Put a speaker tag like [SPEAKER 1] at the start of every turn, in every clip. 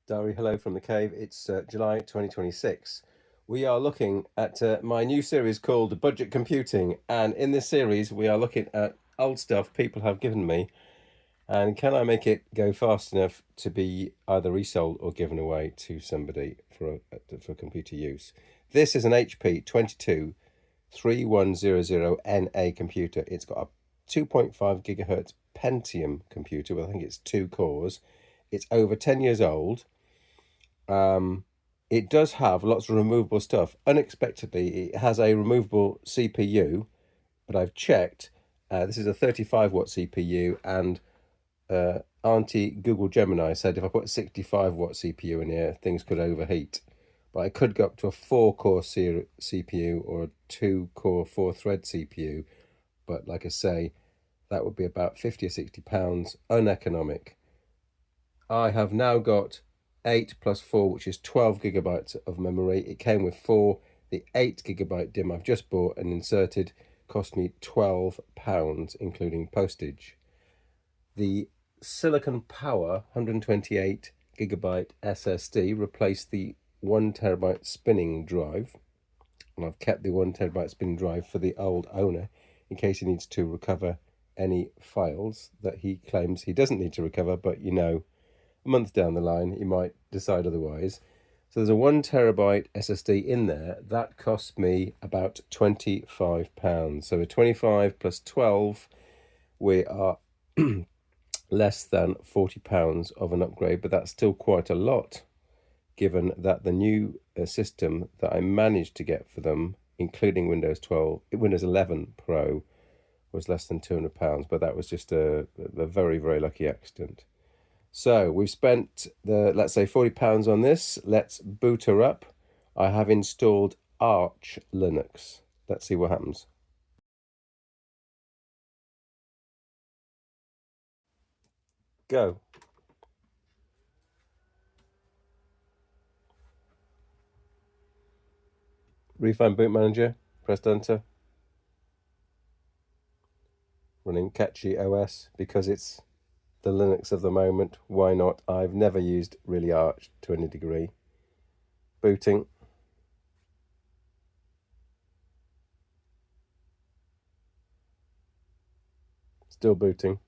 [SPEAKER 1] Diary, hello from the cave. It's July 2026. We are looking at my new series called Budget Computing, and in this series we are looking at old stuff people have given me and can I make it go fast enough to be either resold or given away to somebody for computer use. This is an HP 223100NA computer. It's got a 2.5 gigahertz Pentium computer with I think it's 2 cores. It's over 10 years old. It does have lots of removable stuff. Unexpectedly, it has a removable CPU, but I've checked. This is a 35-watt CPU, and Auntie Google Gemini said if I put a 65-watt CPU in here, things could overheat. But I could go up to a 4-core CPU or a 2-core 4-thread CPU. But like I say, that would be about 50 or 60 pounds, uneconomic. I have now got 8 plus 4, which is 12 gigabytes of memory. It came with 4. The 8 gigabyte DIMM I've just bought and inserted cost me £12, including postage. The Silicon Power 128 gigabyte SSD replaced the 1 terabyte spinning drive, and I've kept the 1 terabyte spinning drive for the old owner in case he needs to recover any files that he claims he doesn't need to recover, but you know, a month down the line he might decide otherwise. So there's a 1 terabyte SSD in there that cost me about £25. So with 25 plus 12 we are less than £40 of an upgrade, but that's still quite a lot given that the new system that I managed to get for them, including Windows 11 Pro, was less than £200, but that was just a very, very lucky accident. So we've spent let's say £40 on this. Let's boot her up. I have installed Arch Linux. Let's see what happens. Go. Refine boot manager. Press enter. Running Catchy OS because it's the Linux of the moment. Why not? I've never used really Arch to any degree. Booting. Still booting.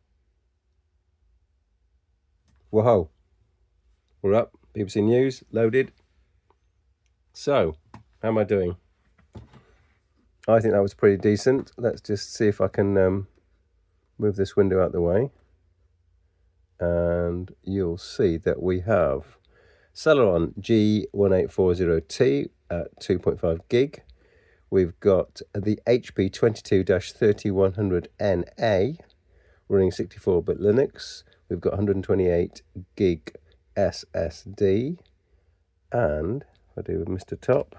[SPEAKER 1] Whoa. We're up. BBC News loaded. So, how am I doing? I think that was pretty decent. Let's just see if I can move this window out the way. And you'll see that we have Celeron G1840T at 2.5 gig. We've got the HP 22-3100NA running 64-bit Linux. We've got 128 gig SSD. And if I do with Mr. Top,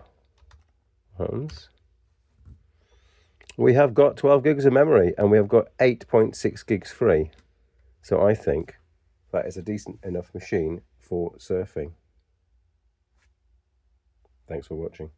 [SPEAKER 1] we have got 12 gigs of memory and we have got 8.6 gigs free. So I think that is a decent enough machine for surfing. Thanks for watching.